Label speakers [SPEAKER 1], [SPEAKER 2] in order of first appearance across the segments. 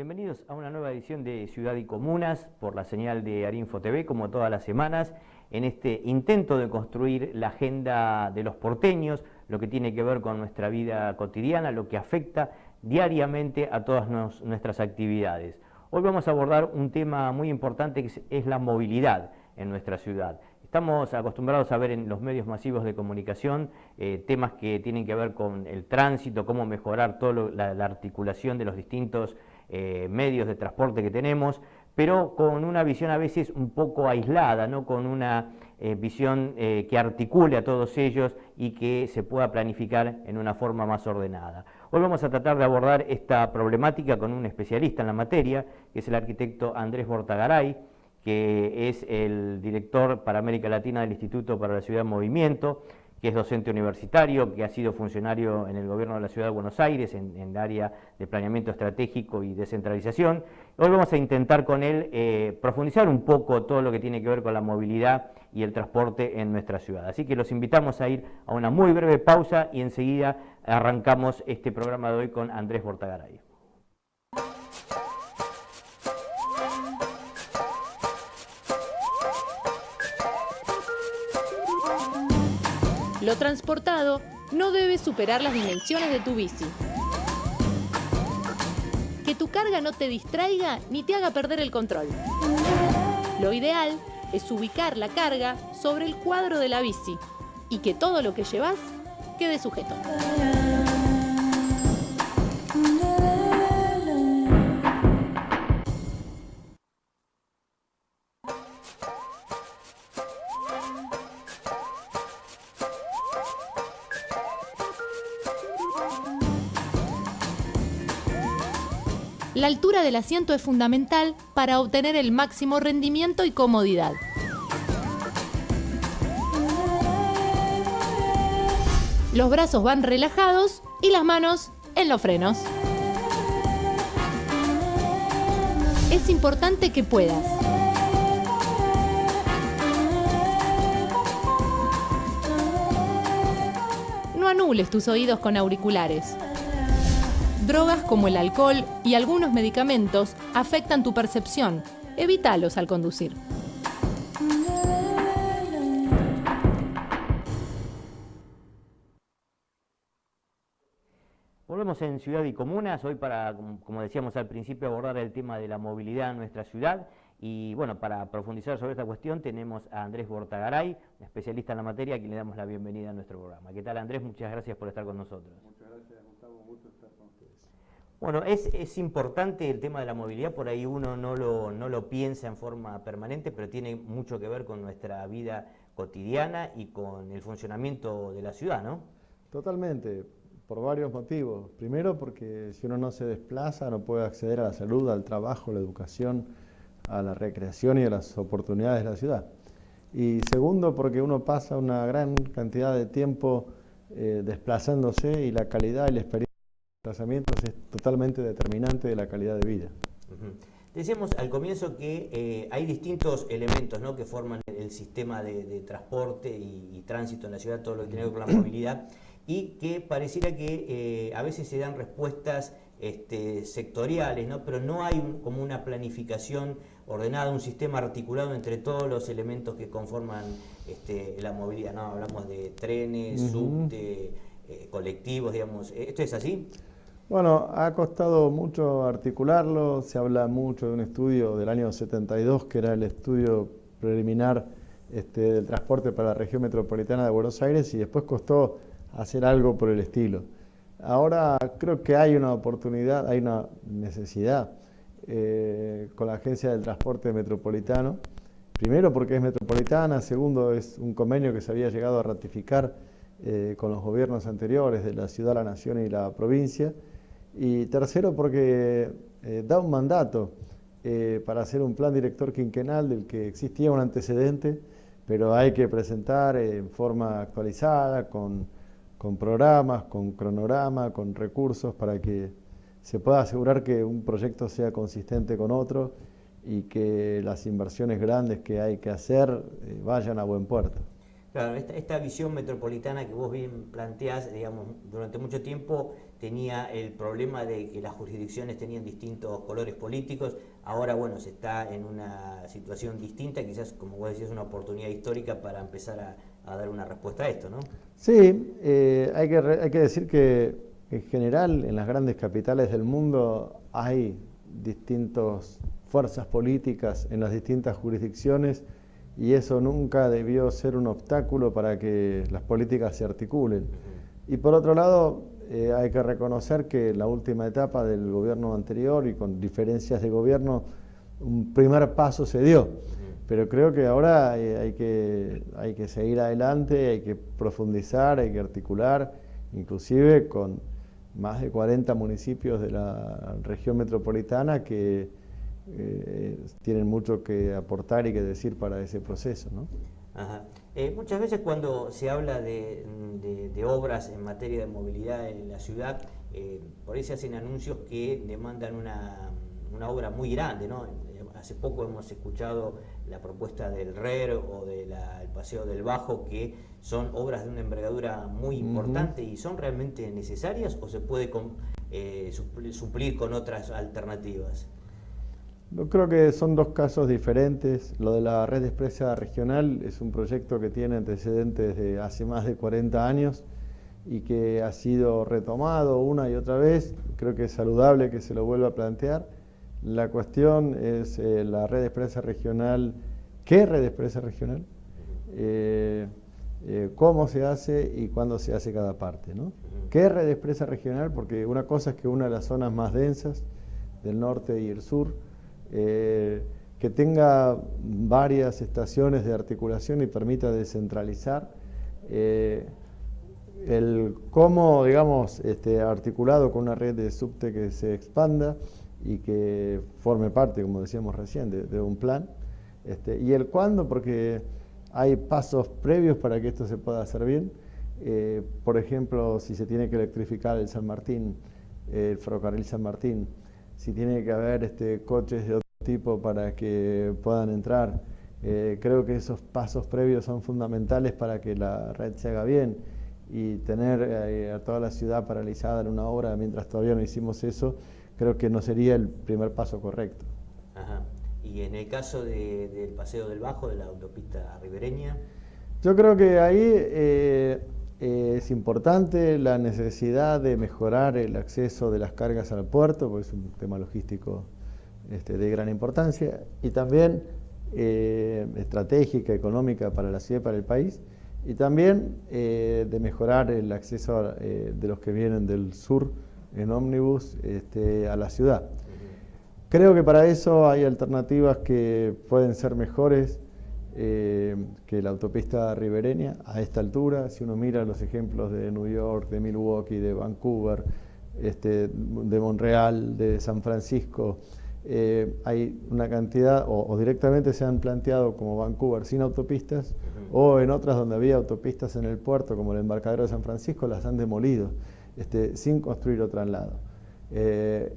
[SPEAKER 1] Bienvenidos a una nueva edición de Ciudad y Comunas por la señal de Arinfo TV, como todas las semanas, en este intento de construir la agenda de los porteños, lo que tiene que ver con nuestra vida cotidiana, lo que afecta diariamente a todas nuestras actividades. Hoy vamos a abordar un tema muy importante que es la movilidad en nuestra ciudad. Estamos acostumbrados a ver en los medios masivos de comunicación temas que tienen que ver con el tránsito, cómo mejorar toda la articulación de los distintos medios de transporte que tenemos, pero con una visión a veces un poco aislada, ¿no? Con una visión que articule a todos ellos y que se pueda planificar en una forma más ordenada. Hoy vamos a tratar de abordar esta problemática con un especialista en la materia, que es el arquitecto Andrés Bortagaray, que es el director para América Latina del Instituto para la Ciudad en Movimiento, que es docente universitario, que ha sido funcionario en el gobierno de la Ciudad de Buenos Aires, en el área de planeamiento estratégico y descentralización. Hoy vamos a intentar con él profundizar un poco todo lo que tiene que ver con la movilidad y el transporte en nuestra ciudad. Así que los invitamos a ir a una muy breve pausa y enseguida arrancamos este programa de hoy con Andrés Bortagaray.
[SPEAKER 2] Lo transportado no debe superar las dimensiones de tu bici. Que tu carga no te distraiga ni te haga perder el control. Lo ideal es ubicar la carga sobre el cuadro de la bici y que todo lo que llevas quede sujeto. La altura del asiento es fundamental para obtener el máximo rendimiento y comodidad. Los brazos van relajados y las manos en los frenos. Es importante que puedas no anules tus oídos con auriculares. Drogas como el alcohol y algunos medicamentos afectan tu percepción. Evítalos al conducir.
[SPEAKER 1] Volvemos en Ciudad y Comunas, hoy para, como decíamos al principio, abordar el tema de la movilidad en nuestra ciudad. Y bueno, para profundizar sobre esta cuestión tenemos a Andrés Bortagaray, especialista en la materia, a quien le damos la bienvenida a nuestro programa. ¿Qué tal, Andrés? Muchas gracias por estar con nosotros.
[SPEAKER 3] Muchas gracias, Gustavo. Un gusto estar con ustedes.
[SPEAKER 1] Bueno, es importante el tema de la movilidad, por ahí uno no lo piensa en forma permanente, pero tiene mucho que ver con nuestra vida cotidiana y con el funcionamiento de la ciudad, ¿no?
[SPEAKER 3] Totalmente, por varios motivos. Primero, porque si uno no se desplaza, no puede acceder a la salud, al trabajo, a la educación, a la recreación y a las oportunidades de la ciudad. Y segundo, porque uno pasa una gran cantidad de tiempo desplazándose y la calidad y la experiencia de desplazamientos es totalmente determinante de la calidad de vida.
[SPEAKER 1] Decíamos al comienzo que hay distintos elementos, ¿no?, que forman el sistema de transporte y tránsito en la ciudad, todo lo que tiene que ver con la movilidad, y que pareciera que a veces se dan respuestas sectoriales, ¿no?, pero no hay como una planificación ordenada, un sistema articulado entre todos los elementos que conforman la movilidad, ¿no? Hablamos de trenes, subte, colectivos, digamos. ¿Esto es así?
[SPEAKER 3] Bueno, ha costado mucho articularlo, se habla mucho de un estudio del año 72, que era el estudio preliminar del transporte para la región metropolitana de Buenos Aires, y después costó hacer algo por el estilo. Ahora creo que hay una oportunidad, hay una necesidad con la Agencia del Transporte Metropolitano, primero porque es metropolitana, segundo es un convenio que se había llegado a ratificar con los gobiernos anteriores de la ciudad, la nación y la provincia, y tercero porque da un mandato para hacer un plan director quinquenal del que existía un antecedente, pero hay que presentar en forma actualizada, con programas, con cronograma, con recursos, para que se pueda asegurar que un proyecto sea consistente con otro y que las inversiones grandes que hay que hacer vayan a buen puerto.
[SPEAKER 1] Claro, esta visión metropolitana que vos bien planteás, digamos, durante mucho tiempo tenía el problema de que las jurisdicciones tenían distintos colores políticos. Ahora, bueno, se está en una situación distinta, quizás, como vos decías, una oportunidad histórica para empezar a dar una respuesta a esto, ¿no?
[SPEAKER 3] Sí, hay que decir que en general en las grandes capitales del mundo hay distintas fuerzas políticas en las distintas jurisdicciones y eso nunca debió ser un obstáculo para que las políticas se articulen. Y por otro lado, hay que reconocer que en la última etapa del gobierno anterior y con diferencias de gobierno, un primer paso se dio. Pero creo que ahora hay que seguir adelante, hay que profundizar, hay que articular, inclusive con más de 40 municipios de la región metropolitana que tienen mucho que aportar y que decir para ese proceso, ¿no?
[SPEAKER 1] Ajá. Muchas veces cuando se habla de obras en materia de movilidad en la ciudad, por ahí se hacen anuncios que demandan una obra muy grande, ¿no? Hace poco hemos escuchado la propuesta del RER o del Paseo del Bajo, que son obras de una envergadura muy importante. ¿Y son realmente necesarias o se puede suplir con otras alternativas?
[SPEAKER 3] Yo creo que son dos casos diferentes. Lo de la red expresa regional es un proyecto que tiene antecedentes de hace más de 40 años y que ha sido retomado una y otra vez. Creo que es saludable que se lo vuelva a plantear. La cuestión es la red expresa regional. ¿Qué red expresa regional? Cómo se hace y cuándo se hace cada parte, ¿no? ¿Qué red expresa regional? Porque una cosa es que una de las zonas más densas del norte y el sur que tenga varias estaciones de articulación y permita descentralizar. El cómo, digamos, articulado con una red de subte que se expanda y que forme parte, como decíamos recién, de un plan. Y el cuándo, porque hay pasos previos para que esto se pueda hacer bien. Por ejemplo, si se tiene que electrificar el San Martín, el ferrocarril San Martín, si tiene que haber coches de otro tipo para que puedan entrar. Creo que esos pasos previos son fundamentales para que la red se haga bien y tener a toda la ciudad paralizada en una obra mientras todavía no hicimos eso, creo que no sería el primer paso correcto.
[SPEAKER 1] Ajá. Y en el caso del Paseo del Bajo, de la autopista ribereña.
[SPEAKER 3] Yo creo que ahí es importante la necesidad de mejorar el acceso de las cargas al puerto, porque es un tema logístico de gran importancia, y también estratégica, económica para la ciudad y para el país, y también de mejorar el acceso de los que vienen del sur en ómnibus a la ciudad. Creo que para eso hay alternativas que pueden ser mejores que la autopista ribereña a esta altura. Si uno mira los ejemplos de New York, de Milwaukee, de Vancouver, de Montreal, de San Francisco, hay una cantidad, o directamente se han planteado como Vancouver sin autopistas, o en otras donde había autopistas en el puerto, como el embarcadero de San Francisco, las han demolido, sin construir otro al lado.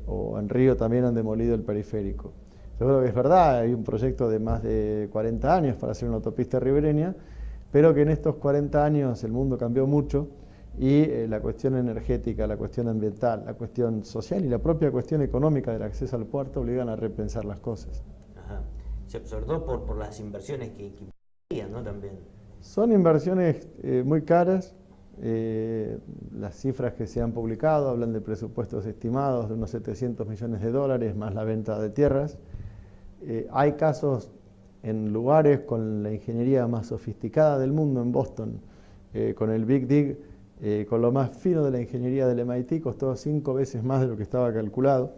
[SPEAKER 3] O en Río también han demolido el periférico. Yo creo que es verdad, hay un proyecto de más de 40 años para hacer una autopista ribereña, pero que en estos 40 años el mundo cambió mucho y la cuestión energética, la cuestión ambiental, la cuestión social y la propia cuestión económica del acceso al puerto obligan a repensar las cosas.
[SPEAKER 1] Ajá. Sobre todo por las inversiones que implican, ¿no? También.
[SPEAKER 3] Son inversiones muy caras. Las cifras que se han publicado hablan de presupuestos estimados de unos 700 millones de dólares más la venta de tierras. Hay casos en lugares con la ingeniería más sofisticada del mundo, en Boston, con el Big Dig, con lo más fino de la ingeniería del MIT, costó 5 veces más de lo que estaba calculado.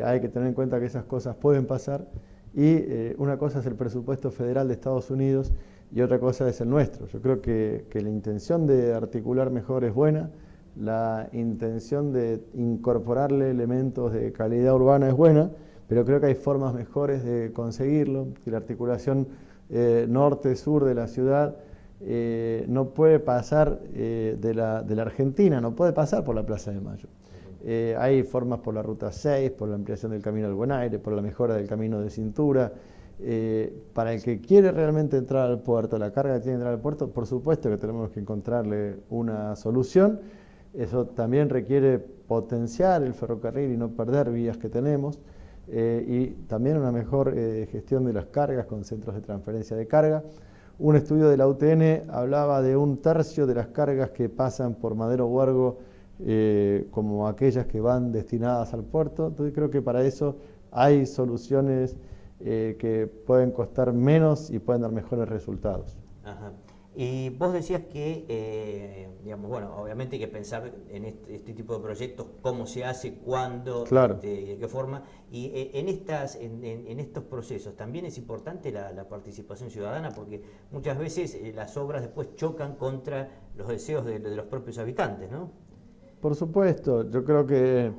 [SPEAKER 3] Hay que tener en cuenta que esas cosas pueden pasar y una cosa es el presupuesto federal de Estados Unidos y otra cosa es el nuestro. Yo creo que la intención de articular mejor es buena, la intención de incorporarle elementos de calidad urbana es buena, pero creo que hay formas mejores de conseguirlo, que la articulación norte-sur de la ciudad no puede pasar de la Argentina, no puede pasar por la Plaza de Mayo. Hay formas por la Ruta 6, por la ampliación del Camino al Buen Aire, por la mejora del Camino de Cintura, Para el que quiere realmente entrar al puerto, la carga que tiene que entrar al puerto, por supuesto que tenemos que encontrarle una solución. Eso también requiere potenciar el ferrocarril y no perder vías que tenemos, y también una mejor gestión de las cargas con centros de transferencia de carga. Un estudio de la UTN hablaba de 1/3 de las cargas que pasan por Madero Huergo como aquellas que van destinadas al puerto. Entonces creo que para eso hay soluciones que pueden costar menos y pueden dar mejores resultados.
[SPEAKER 1] Ajá. Y vos decías que, digamos, bueno, obviamente hay que pensar en este tipo de proyectos, cómo se hace, cuándo,
[SPEAKER 3] claro.
[SPEAKER 1] De qué forma. Y en estos procesos también es importante la participación ciudadana, porque muchas veces las obras después chocan contra los deseos de los propios habitantes, ¿no?
[SPEAKER 3] Por supuesto, yo creo que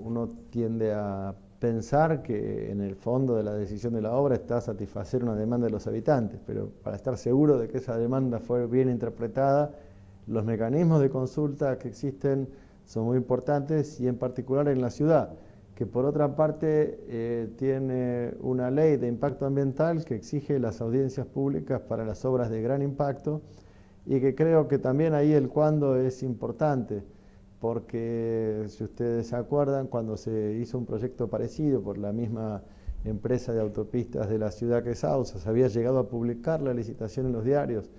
[SPEAKER 3] uno tiende a pensar que en el fondo de la decisión de la obra está satisfacer una demanda de los habitantes, pero para estar seguro de que esa demanda fue bien interpretada, los mecanismos de consulta que existen son muy importantes, y en particular en la ciudad, que por otra parte tiene una ley de impacto ambiental que exige las audiencias públicas para las obras de gran impacto, y que creo que también ahí el cuándo es importante. Porque si ustedes se acuerdan, cuando se hizo un proyecto parecido por la misma empresa de autopistas de la ciudad que es AUSA, se había llegado a publicar la licitación en los diarios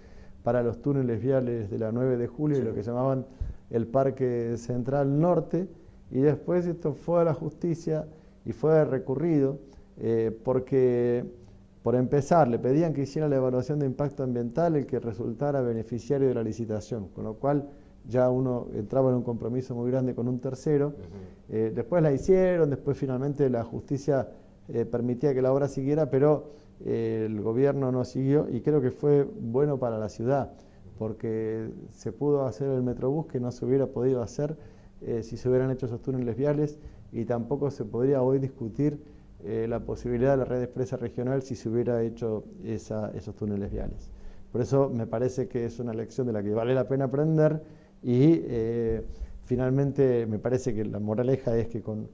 [SPEAKER 3] para los túneles viales de la 9 de julio, sí, y lo que llamaban el Parque Central Norte, y después esto fue a la justicia y fue recurrido porque, por empezar, le pedían que hiciera la evaluación de impacto ambiental el que resultara beneficiario de la licitación, con lo cual ya uno entraba en un compromiso muy grande con un tercero. Después la hicieron, después finalmente la justicia permitía que la obra siguiera, pero el gobierno no siguió, y creo que fue bueno para la ciudad, porque se pudo hacer el Metrobús que no se hubiera podido hacer si se hubieran hecho esos túneles viales, y tampoco se podría hoy discutir la posibilidad de la red expresa regional si se hubiera hecho esos túneles viales. Por eso me parece que es una lección de la que vale la pena aprender. Y finalmente me parece que la moraleja es que con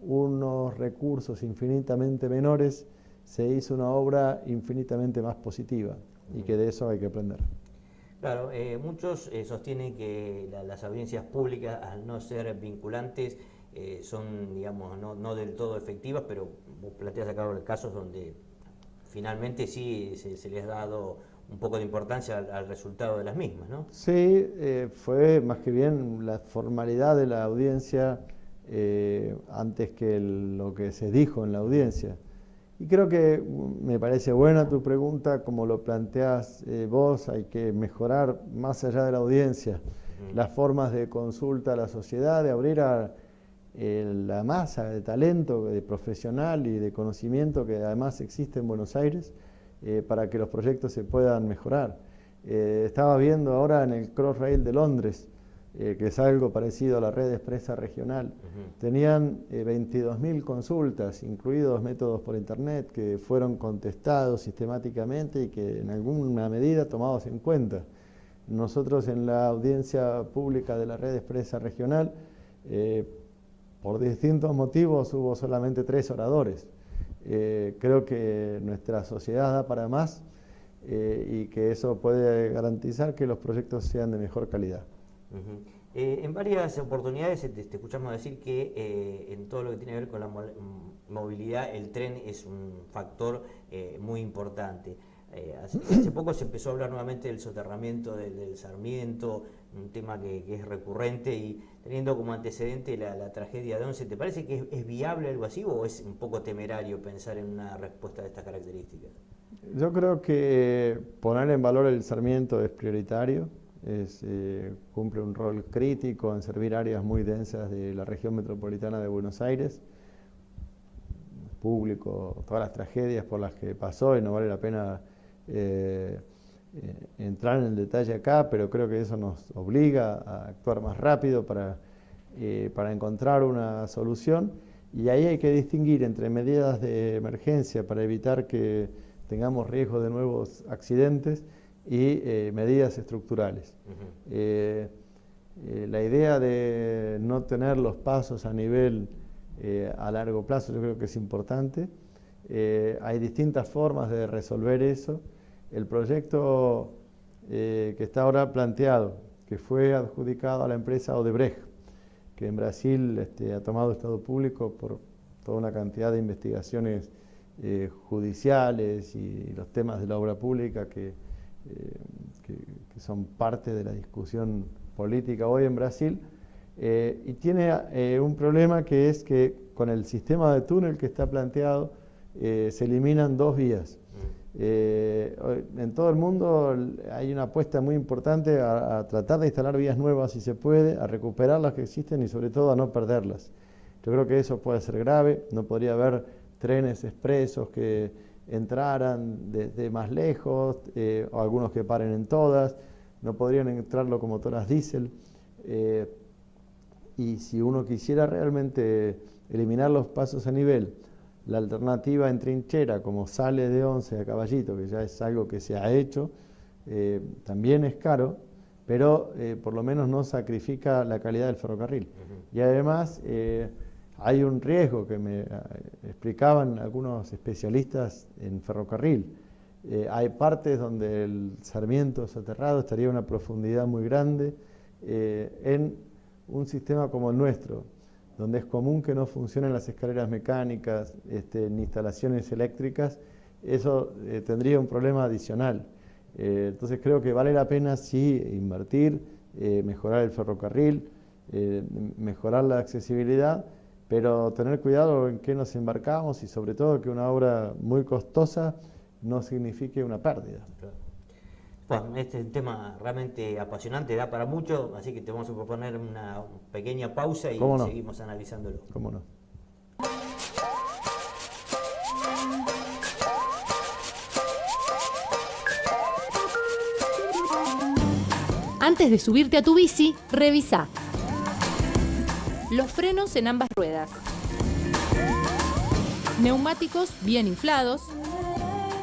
[SPEAKER 3] unos recursos infinitamente menores se hizo una obra infinitamente más positiva, y que de eso hay que aprender.
[SPEAKER 1] Claro, muchos sostienen que las audiencias públicas, al no ser vinculantes, son, digamos, no del todo efectivas, pero vos planteas acá casos donde finalmente sí se les ha dado un poco de importancia al resultado de las mismas, ¿no?
[SPEAKER 3] Sí, fue más que bien la formalidad de la audiencia antes que lo que se dijo en la audiencia. Y creo que me parece buena tu pregunta, como lo planteas vos. Hay que mejorar más allá de la audiencia las formas de consulta a la sociedad, de abrir a la masa de talento, de profesional y de conocimiento que además existe en Buenos Aires, para que los proyectos se puedan mejorar. Estaba viendo ahora en el Crossrail de Londres, que es algo parecido a la red expresa regional, tenían 22.000 consultas, incluidos métodos por internet, que fueron contestados sistemáticamente y que en alguna medida tomados en cuenta. Nosotros en la audiencia pública de la red expresa regional, por distintos motivos, hubo solamente 3 oradores. Creo que nuestra sociedad da para más, y que eso puede garantizar que los proyectos sean de mejor calidad.
[SPEAKER 1] En varias oportunidades te escuchamos decir que en todo lo que tiene que ver con la movilidad, el tren es un factor muy importante. Hace poco se empezó a hablar nuevamente del soterramiento del Sarmiento, un tema que es recurrente, y teniendo como antecedente la tragedia de Once, ¿te parece que es viable algo así, o es un poco temerario pensar en una respuesta de estas características?
[SPEAKER 3] Yo creo que poner en valor el Sarmiento es prioritario, cumple un rol crítico en servir áreas muy densas de la región metropolitana de Buenos Aires. Público, todas las tragedias por las que pasó, y no vale la pena entrar en el detalle acá, pero creo que eso nos obliga a actuar más rápido para encontrar una solución, y ahí hay que distinguir entre medidas de emergencia para evitar que tengamos riesgo de nuevos accidentes y medidas estructurales. La idea de no tener los pasos a nivel a largo plazo, yo creo que es importante. Hay distintas formas de resolver eso. El proyecto que está ahora planteado, que fue adjudicado a la empresa Odebrecht, que en Brasil ha tomado estado público por toda una cantidad de investigaciones judiciales y los temas de la obra pública que son parte de la discusión política hoy en Brasil, y tiene un problema, que es que con el sistema de túnel que está planteado se eliminan 2 vías. En todo el mundo hay una apuesta muy importante a tratar de instalar vías nuevas si se puede, a recuperar las que existen y sobre todo a no perderlas. Yo creo que eso puede ser grave. No podría haber trenes expresos que entraran desde más lejos, o algunos que paren en todas. No podrían entrar locomotoras diésel. Y si uno quisiera realmente eliminar los pasos a nivel, la alternativa en trinchera, como sale de Once a Caballito, que ya es algo que se ha hecho, también es caro, pero por lo menos no sacrifica la calidad del ferrocarril. Y además hay un riesgo que me explicaban algunos especialistas en ferrocarril. Hay partes donde el Sarmiento soterrado estaría a una profundidad muy grande. En un sistema como el nuestro, donde es común que no funcionen las escaleras mecánicas, ni instalaciones eléctricas, eso tendría un problema adicional. Entonces creo que vale la pena sí invertir, mejorar el ferrocarril, mejorar la accesibilidad, pero tener cuidado en qué nos embarcamos y sobre todo que una obra muy costosa no signifique una pérdida.
[SPEAKER 1] Bueno, este es un tema realmente apasionante, da para mucho, así que te vamos a proponer una pequeña pausa y seguimos analizándolo.
[SPEAKER 3] ¿Cómo no?
[SPEAKER 2] Antes de subirte a tu bici, revisa los frenos en ambas ruedas, neumáticos bien inflados,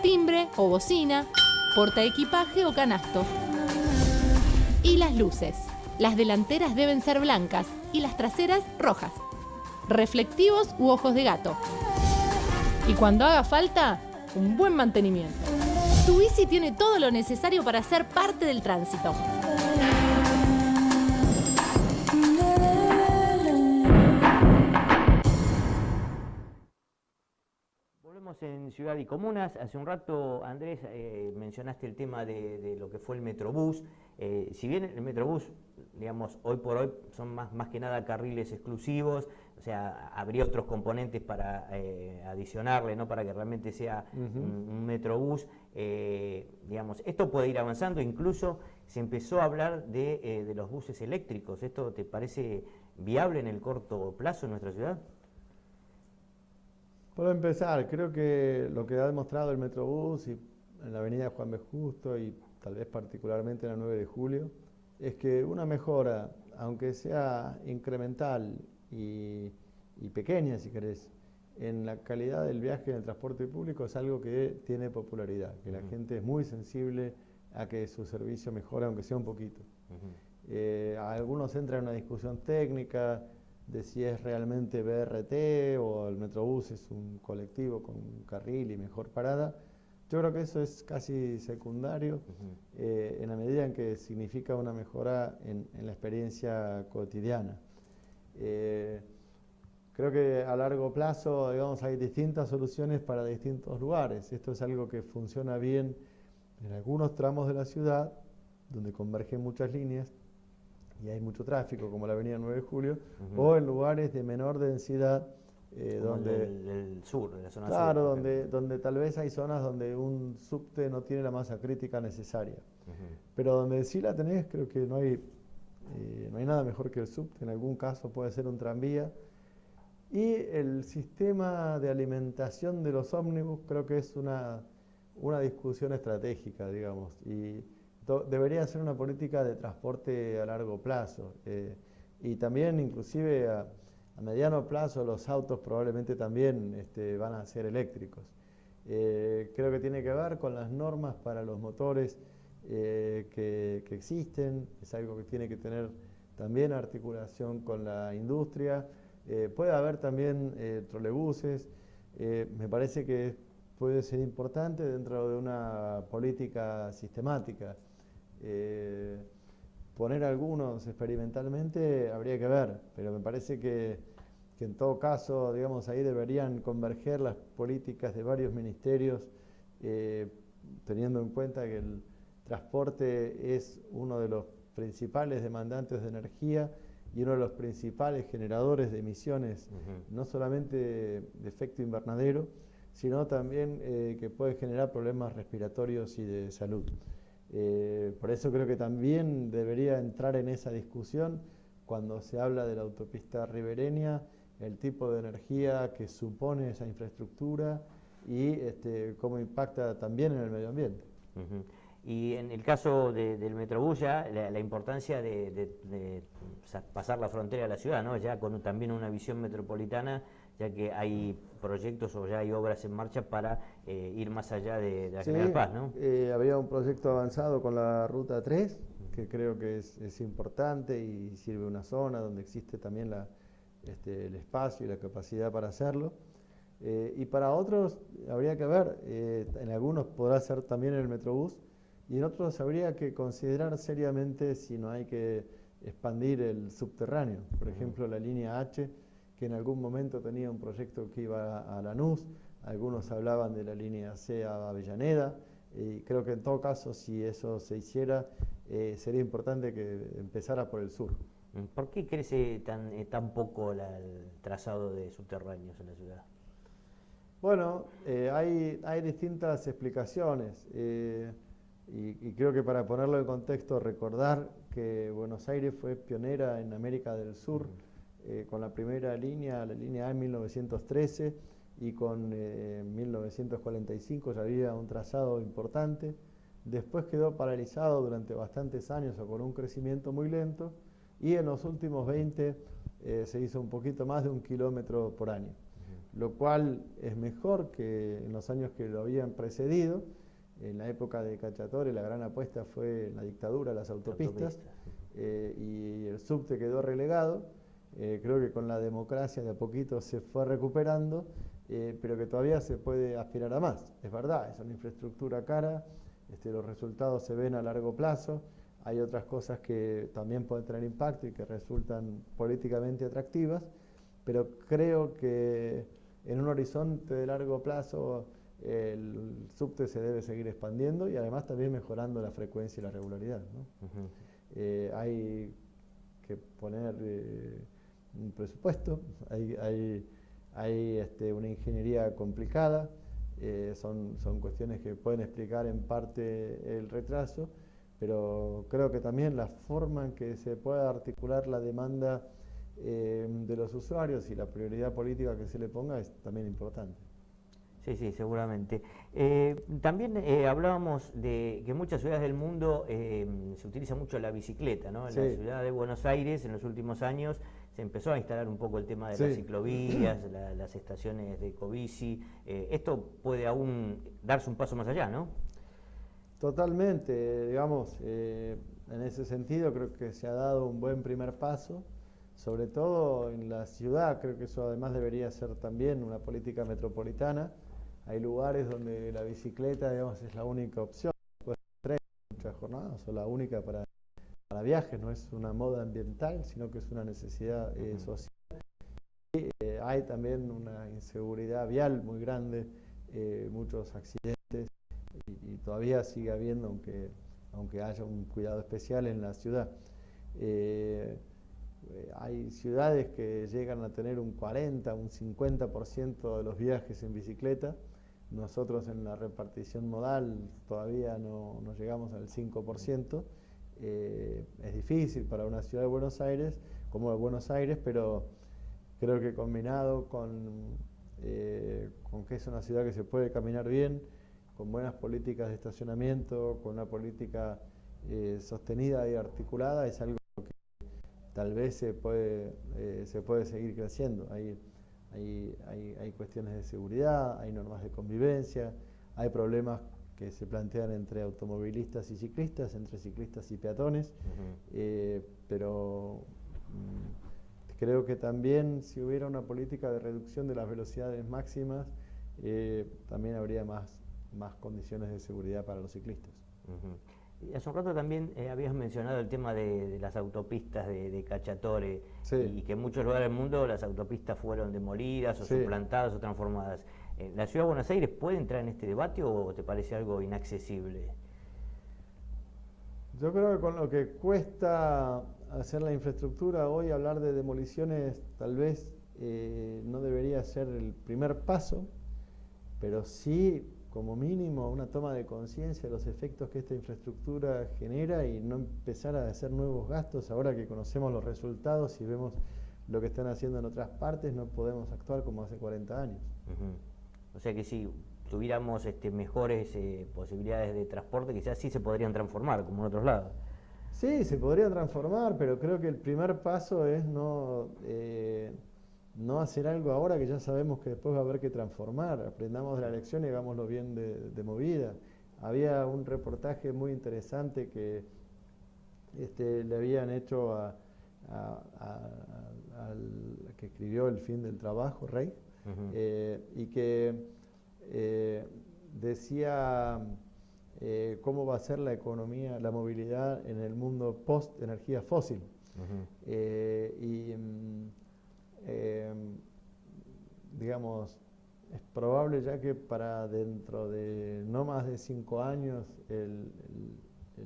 [SPEAKER 2] timbre o bocina, portaequipaje o canasto. Y las luces. Las delanteras deben ser blancas y las traseras rojas. Reflectivos u ojos de gato. Y cuando haga falta, un buen mantenimiento. Tu bici tiene todo lo necesario para ser parte del tránsito.
[SPEAKER 1] En Ciudad y Comunas. Hace un rato, Andrés, mencionaste el tema de lo que fue el Metrobús. Si bien el Metrobús, digamos, hoy por hoy son más que nada carriles exclusivos, o sea, habría otros componentes para adicionarle, ¿no? Para que realmente sea un Metrobús. Digamos, esto puede ir avanzando, incluso se empezó a hablar de los buses eléctricos. ¿Esto te parece viable en el corto plazo en nuestra ciudad?
[SPEAKER 3] Puedo empezar. Creo que lo que ha demostrado el Metrobús y en la avenida Juan B. Justo y tal vez particularmente en la 9 de Julio, es que una mejora, aunque sea incremental y pequeña si querés, en la calidad del viaje en el transporte público es algo que tiene popularidad, que la gente es muy sensible a que su servicio mejore, aunque sea un poquito. Algunos entran en una discusión técnica de si es realmente BRT o el Metrobús es un colectivo con un carril y mejor parada. Yo creo que eso es casi secundario, en la medida en que significa una mejora en la experiencia cotidiana. Creo que a largo plazo, digamos, hay distintas soluciones para distintos lugares. Esto es algo que funciona bien en algunos tramos de la ciudad, donde convergen muchas líneas, y hay mucho tráfico, como la avenida 9 de Julio, o en lugares de menor densidad, donde
[SPEAKER 1] el sur, la zona
[SPEAKER 3] claro,
[SPEAKER 1] sur,
[SPEAKER 3] donde tal vez hay zonas donde un subte no tiene la masa crítica necesaria. Pero donde sí la tenés, creo que no hay nada mejor que el subte. En algún caso puede ser un tranvía. Y el sistema de alimentación de los ómnibus creo que es una discusión estratégica, digamos, y debería ser una política de transporte a largo plazo, y también inclusive a mediano plazo los autos probablemente también van a ser eléctricos. Creo que tiene que ver con las normas para los motores que existen, es algo que tiene que tener también articulación con la industria. Puede haber también trolebuses. Me parece que puede ser importante dentro de una política sistemática. Poner algunos experimentalmente habría que ver, pero me parece que en todo caso, digamos, ahí deberían converger las políticas de varios ministerios, teniendo en cuenta que el transporte es uno de los principales demandantes de energía y uno de los principales generadores de emisiones, no solamente de efecto invernadero, sino también que puede generar problemas respiratorios y de salud. Por eso creo que también debería entrar en esa discusión cuando se habla de la autopista ribereña, el tipo de energía que supone esa infraestructura y cómo impacta también en el medio ambiente.
[SPEAKER 1] Y en el caso del Metrobús, ya la importancia de pasar la frontera de la ciudad, ¿no? Ya con también una visión metropolitana, ya que hay proyectos o ya hay obras en marcha para ir más allá de la General Paz, ¿no?
[SPEAKER 3] Había un proyecto avanzado con la Ruta 3, que creo que es importante y sirve una zona donde existe también el espacio y la capacidad para hacerlo. Y para otros habría que ver, en algunos podrá ser también el Metrobús, y en otros habría que considerar seriamente si no hay que expandir el subterráneo. Por ejemplo, la línea H, que en algún momento tenía un proyecto que iba a Lanús, algunos hablaban de la línea C a Avellaneda, y creo que en todo caso, si eso se hiciera, sería importante que empezara por el sur.
[SPEAKER 1] ¿Por qué crece tan poco el trazado de subterráneos en la ciudad?
[SPEAKER 3] Bueno, hay distintas explicaciones. Y creo que para ponerlo en contexto, recordar que Buenos Aires fue pionera en América del Sur con la primera línea, la línea A en 1913, y con 1945 ya había un trazado importante. Después quedó paralizado durante bastantes años o con un crecimiento muy lento, y en los últimos 20 se hizo un poquito más de 1 kilómetro por año, lo cual es mejor que en los años que lo habían precedido. En la época de Cacciatore la gran apuesta fue la dictadura, las autopistas, y el subte quedó relegado. Creo que con la democracia de a poquito se fue recuperando, pero que todavía se puede aspirar a más. Es verdad, es una infraestructura cara, los resultados se ven a largo plazo, hay otras cosas que también pueden tener impacto y que resultan políticamente atractivas, pero creo que en un horizonte de largo plazo el subte se debe seguir expandiendo y además también mejorando la frecuencia y la regularidad, ¿no? Hay que poner un presupuesto, hay una ingeniería complicada, son cuestiones que pueden explicar en parte el retraso, pero creo que también la forma en que se pueda articular la demanda de los usuarios y la prioridad política que se le ponga es también importante.
[SPEAKER 1] Sí, seguramente. También hablábamos de que en muchas ciudades del mundo se utiliza mucho la bicicleta, ¿no? En la ciudad de Buenos Aires, en los últimos años, se empezó a instalar un poco el tema de las ciclovías, las estaciones de ecobici. Esto puede aún darse un paso más allá, ¿no?
[SPEAKER 3] Totalmente, digamos, en ese sentido creo que se ha dado un buen primer paso, sobre todo en la ciudad. Creo que eso además debería ser también una política metropolitana. Hay lugares donde la bicicleta, digamos, es la única opción, después de tren, muchas jornadas, o la única para viajes, no es una moda ambiental, sino que es una necesidad social. Y hay también una inseguridad vial muy grande, muchos accidentes, y todavía sigue habiendo, aunque haya un cuidado especial en la ciudad. Hay ciudades que llegan a tener un 40, un 50% de los viajes en bicicleta. Nosotros en la repartición modal todavía no llegamos al 5%. Es difícil para una ciudad de Buenos Aires, como de Buenos Aires, pero creo que combinado con que es una ciudad que se puede caminar bien, con buenas políticas de estacionamiento, con una política sostenida y articulada, es algo que tal vez se puede seguir creciendo. Hay cuestiones de seguridad, hay normas de convivencia, hay problemas que se plantean entre automovilistas y ciclistas, entre ciclistas y peatones, pero Creo que también si hubiera una política de reducción de las velocidades máximas, también habría más condiciones de seguridad para los ciclistas.
[SPEAKER 1] Y hace un rato también habías mencionado el tema de las autopistas de Cacciatore,
[SPEAKER 3] sí.
[SPEAKER 1] Y que en muchos lugares del mundo las autopistas fueron demolidas o
[SPEAKER 3] sí.
[SPEAKER 1] suplantadas o transformadas. ¿La Ciudad de Buenos Aires puede entrar en este debate o te parece algo inaccesible?
[SPEAKER 3] Yo creo que con lo que cuesta hacer la infraestructura hoy, hablar de demoliciones tal vez no debería ser el primer paso, pero sí, como mínimo, una toma de conciencia de los efectos que esta infraestructura genera y no empezar a hacer nuevos gastos. Ahora que conocemos los resultados y vemos lo que están haciendo en otras partes, no podemos actuar como hace 40 años.
[SPEAKER 1] O sea que si tuviéramos mejores posibilidades de transporte, quizás sí se podrían transformar, como en otros lados.
[SPEAKER 3] Sí, se podría transformar, pero creo que el primer paso es no hacer algo ahora que ya sabemos que después va a haber que transformar. Aprendamos de la lección y hagámoslo bien de movida. Había un reportaje muy interesante que le habían hecho al que escribió El fin del trabajo, Rey, y que decía cómo va a ser la economía, la movilidad en el mundo post energía fósil. Digamos, es probable ya que para dentro de no más de 5 años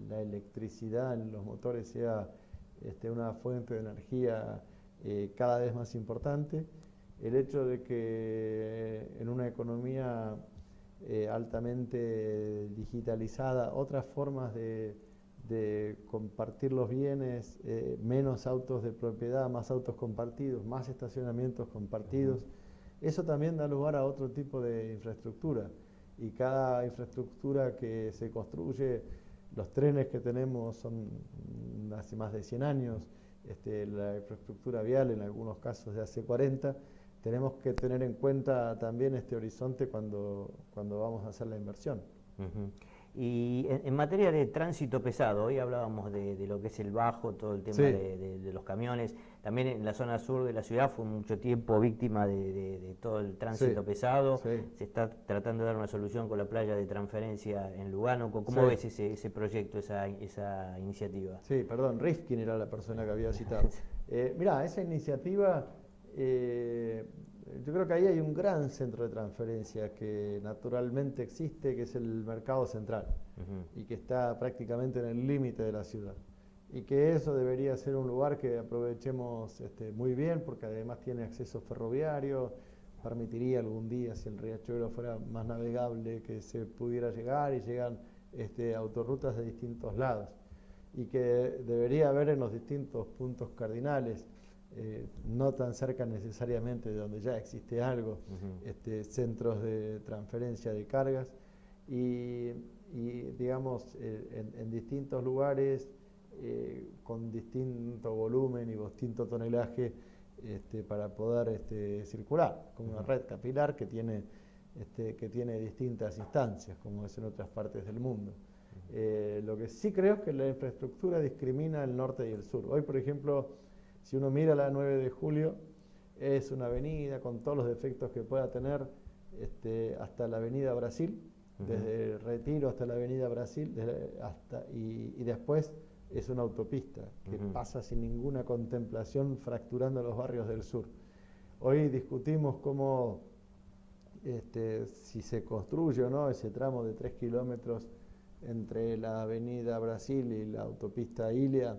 [SPEAKER 3] la electricidad en los motores sea una fuente de energía cada vez más importante. El hecho de que en una economía altamente digitalizada, otras formas de compartir los bienes, menos autos de propiedad, más autos compartidos, más estacionamientos compartidos, eso también da lugar a otro tipo de infraestructura. Y cada infraestructura que se construye, los trenes que tenemos son hace más de 100 años, la infraestructura vial en algunos casos de hace 40, tenemos que tener en cuenta también este horizonte cuando vamos a hacer la inversión.
[SPEAKER 1] Y en materia de tránsito pesado, hoy hablábamos de lo que es el bajo, todo el tema
[SPEAKER 3] sí.
[SPEAKER 1] de los camiones. También en la zona sur de la ciudad fue mucho tiempo víctima de todo el tránsito
[SPEAKER 3] sí.
[SPEAKER 1] pesado.
[SPEAKER 3] Sí.
[SPEAKER 1] Se está tratando de dar una solución con la playa de transferencia en Lugano. ¿Cómo
[SPEAKER 3] sí.
[SPEAKER 1] ves ese proyecto, esa iniciativa?
[SPEAKER 3] Sí, perdón, Rifkin era la persona que había citado. Mirá, esa iniciativa, yo creo que ahí hay un gran centro de transferencia que naturalmente existe, que es el Mercado Central, y que está prácticamente en el límite de la ciudad. Y que eso debería ser un lugar que aprovechemos muy bien, porque además tiene acceso ferroviario, permitiría algún día, si el riachuelo fuera más navegable, que se pudiera llegar y llegan autorrutas de distintos lados. Y que debería haber en los distintos puntos cardinales, no tan cerca necesariamente de donde ya existe algo, centros de transferencia de cargas y digamos, en distintos lugares con distinto volumen y distinto tonelaje para poder circular, como una red capilar que tiene distintas instancias, como es en otras partes del mundo. Lo que sí creo es que la infraestructura discrimina el norte y el sur. Hoy, por ejemplo, si uno mira la 9 de julio, es una avenida con todos los defectos que pueda tener, hasta la avenida Brasil, desde Retiro hasta la avenida Brasil, y después es una autopista que pasa sin ninguna contemplación, fracturando los barrios del sur. Hoy discutimos cómo, si se construye o no ese tramo de 3 kilómetros entre la avenida Brasil y la autopista Ilia,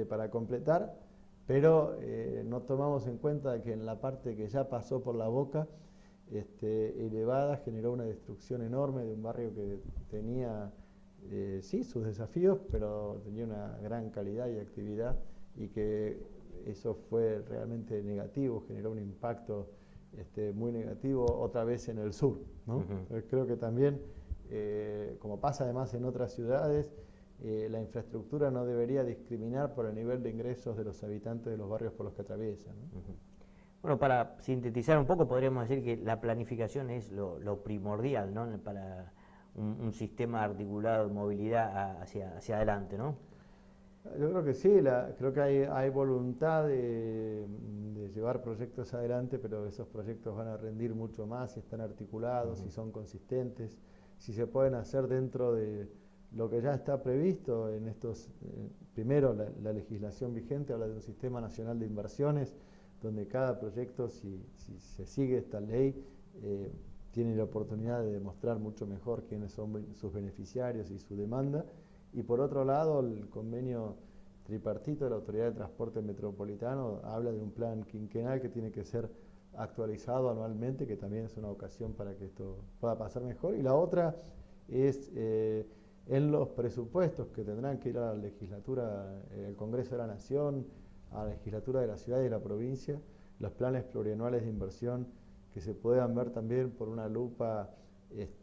[SPEAKER 3] para completar, pero no tomamos en cuenta que en la parte que ya pasó por la boca, elevada, generó una destrucción enorme de un barrio que tenía, sí, sus desafíos, pero tenía una gran calidad y actividad, y que eso fue realmente negativo, generó un impacto muy negativo otra vez en el sur, ¿no? Creo que también, como pasa además en otras ciudades, la infraestructura no debería discriminar por el nivel de ingresos de los habitantes de los barrios por los que atraviesan, ¿no?
[SPEAKER 1] Bueno, para sintetizar un poco, podríamos decir que la planificación es lo primordial, ¿no?, para un sistema articulado de movilidad hacia adelante, ¿no?
[SPEAKER 3] Yo creo que sí, creo que hay voluntad de llevar proyectos adelante, pero esos proyectos van a rendir mucho más si están articulados, si son consistentes, si se pueden hacer dentro de lo que ya está previsto en estos. Primero, la legislación vigente habla de un sistema nacional de inversiones, donde cada proyecto, si se sigue esta ley, tiene la oportunidad de demostrar mucho mejor quiénes son sus beneficiarios y su demanda. Y por otro lado, el convenio tripartito de la Autoridad de Transporte Metropolitano habla de un plan quinquenal que tiene que ser actualizado anualmente, que también es una ocasión para que esto pueda pasar mejor. Y la otra es en los presupuestos que tendrán que ir a la legislatura, el Congreso de la Nación, a la legislatura de la ciudad y de la provincia, los planes plurianuales de inversión que se puedan ver también por una lupa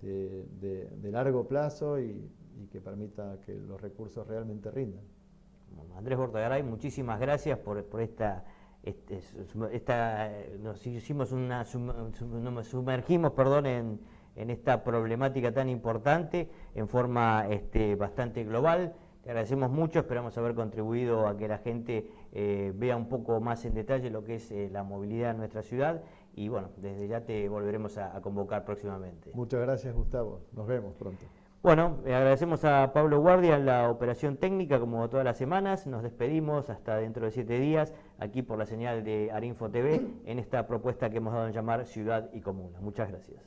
[SPEAKER 3] de largo plazo y que permita que los recursos realmente rindan.
[SPEAKER 1] Andrés Bortagaray, muchísimas gracias por esta, nos sumergimos, en esta problemática tan importante en forma bastante global. Te agradecemos mucho, esperamos haber contribuido a que la gente vea un poco más en detalle lo que es la movilidad en nuestra ciudad y bueno, desde ya te volveremos a convocar próximamente.
[SPEAKER 3] Muchas gracias, Gustavo, nos vemos pronto.
[SPEAKER 1] Bueno, agradecemos a Pablo Guardia en la operación técnica como todas las semanas, nos despedimos hasta dentro de 7 días aquí por la señal de Arinfo TV en esta propuesta que hemos dado en llamar Ciudad y Comuna. Muchas gracias.